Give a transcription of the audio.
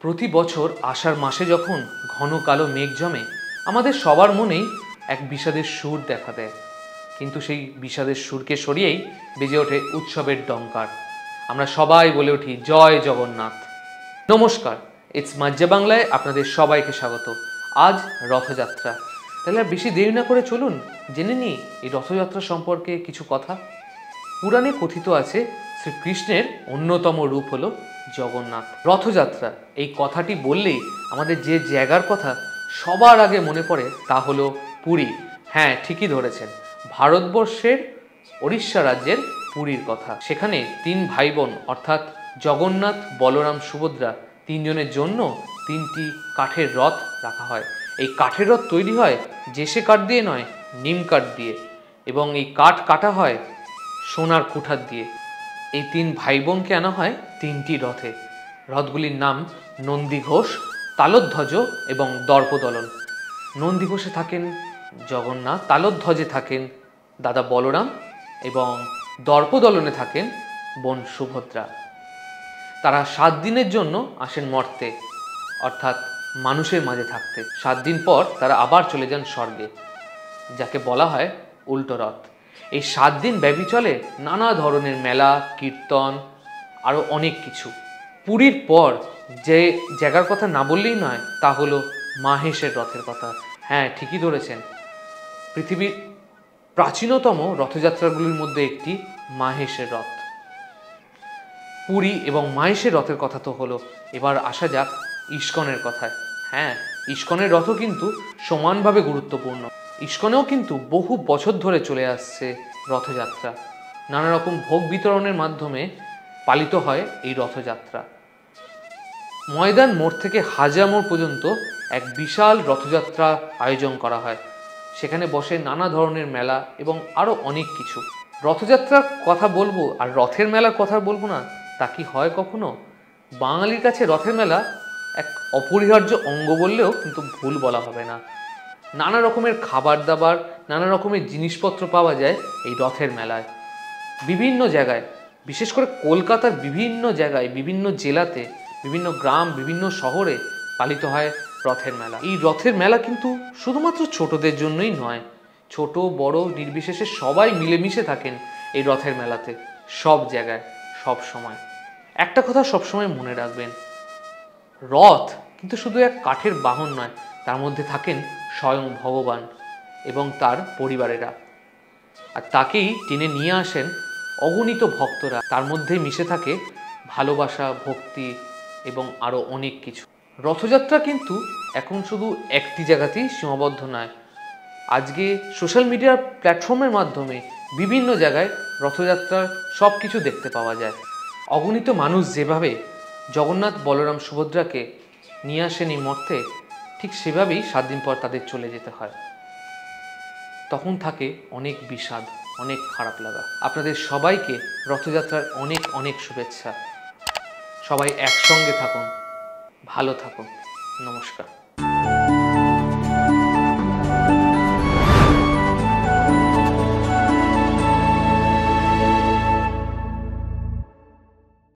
প্রতি বছর আষাঢ় মাসে যখন ঘন কালো মেঘ জমে আমাদের সবার মনেই এক বিষাদের সুর দেখা দেয়, কিন্তু সেই বিষাদের সুরকে সরিয়েই বেজে ওঠে উৎসবের ডঙ্কার। আমরা সবাই বলে উঠি জয় জগন্নাথ। নমস্কার, ইটস মাজ্জা বাংলায় আপনাদের সবাইকে স্বাগত। আজ রথযাত্রা, তাহলে আর বেশি দেরি না করে চলুন জেনে নিই এই রথযাত্রা সম্পর্কে কিছু কথা। পুরাণে কথিত আছে শ্রীকৃষ্ণের অন্যতম রূপ হলো জগন্নাথ। রথযাত্রা এই কথাটি বললেই আমাদের যে জায়গার কথা সবার আগে মনে পড়ে তা হলো পুরী। হ্যাঁ, ঠিকই ধরেছেন, ভারতবর্ষের ওড়িশা রাজ্যের পুরীর কথা। সেখানে তিন ভাই বোন অর্থাৎ জগন্নাথ, বলরাম, সুভদ্রা তিনজনের জন্য তিনটি কাঠের রথ রাখা হয়। এই কাঠের রথ তৈরি হয় জেসে কাঠ দিয়ে নয়, নিম কাঠ দিয়ে, এবং এই কাঠ কাটা হয় সোনার কুঠার দিয়ে। এই তিন ভাই বোনকে আনা হয় তিনটি রথে। রথগুলির নাম নন্দীঘোষ, তালধ্বজ এবং দর্পদলন। নন্দীঘোষে থাকেন জগন্নাথ, তালধ্বজে থাকেন দাদা বলরাম এবং দর্পদলনে থাকেন বোন সুভদ্রা। তারা 7 দিনের জন্য আসেন মর্তে, অর্থাৎ মানুষের মাঝে থাকতে। 7 দিন পর তারা আবার চলে যান স্বর্গে, যাকে বলা হয় উল্টো রথ। এই 7 দিন ব্যাপী চলে নানা ধরনের মেলা, কীর্তন, আরও অনেক কিছু। পুরীর পর যে জায়গার কথা না বললেই নয় তা হলো মাহেশের রথের কথা। হ্যাঁ, ঠিকই ধরেছেন, পৃথিবীর প্রাচীনতম রথযাত্রাগুলির মধ্যে একটি মাহেশের রথ। পুরী এবং মাহেশের রথের কথা তো হলো, এবার আসা যাক ইস্কনের কথায়। হ্যাঁ, ইস্কনের রথও কিন্তু সমানভাবে গুরুত্বপূর্ণ। ইস্কনেও কিন্তু বহু বছর ধরে চলে আসছে রথযাত্রা। নানা রকম ভোগ বিতরণের মাধ্যমে পালিত হয় এই রথযাত্রা। ময়দান মোড় থেকে হাজরা মোড় পর্যন্ত এক বিশাল রথযাত্রা আয়োজন করা হয়। সেখানে বসে নানা ধরনের মেলা এবং আরও অনেক কিছু। রথযাত্রার কথা বলবো আর রথের মেলার কথা বলবো না, তা কি হয় কখনো? বাঙালির কাছে রথের মেলা এক অপরিহার্য অঙ্গ বললেও কিন্তু ভুল বলা হবে না। নানা রকমের খাবার দাবার, নানা রকমের জিনিসপত্র পাওয়া যায় এই রথের মেলায়। বিভিন্ন জায়গায়, বিশেষ করে কলকাতার বিভিন্ন জায়গায়, বিভিন্ন জেলাতে, বিভিন্ন গ্রাম, বিভিন্ন শহরে পালিত হয় রথের মেলা। এই রথের মেলা কিন্তু শুধুমাত্র ছোটদের জন্যই নয়, ছোট বড় নির্বিশেষে সবাই মিলেমিশে থাকেন এই রথের মেলাতে, সব জায়গায়, সব সময়। একটা কথা সবসময় মনে রাখবেন, রথ কিন্তু শুধু এক কাঠের বাহন নয়, তার মধ্যে থাকেন স্বয়ং ভগবান এবং তার পরিবারেরা, আর তাকেই টেনে নিয়ে আসেন অগণিত ভক্তরা। তার মধ্যে মিশে থাকে ভালোবাসা, ভক্তি এবং আরও অনেক কিছু। রথযাত্রা কিন্তু এখন শুধু একটি জায়গাতেই সীমাবদ্ধ নয়। আজকে সোশ্যাল মিডিয়ার প্ল্যাটফর্মের মাধ্যমে বিভিন্ন জায়গায় রথযাত্রার সব কিছু দেখতে পাওয়া যায়। অগণিত মানুষ যেভাবে জগন্নাথ, বলরাম, সুভদ্রাকে নিয়ে আসেন এই মর্তে, ঠিক সেভাবেই 7 দিন পর তাদের চলে যেতে হয়। তখন থাকে অনেক বিষাদ, অনেক খারাপ লাগা। আপনাদের সবাইকে রথযাত্রার অনেক অনেক শুভেচ্ছা। সবাই একসঙ্গে থাকুন, ভালো থাকুন। নমস্কার।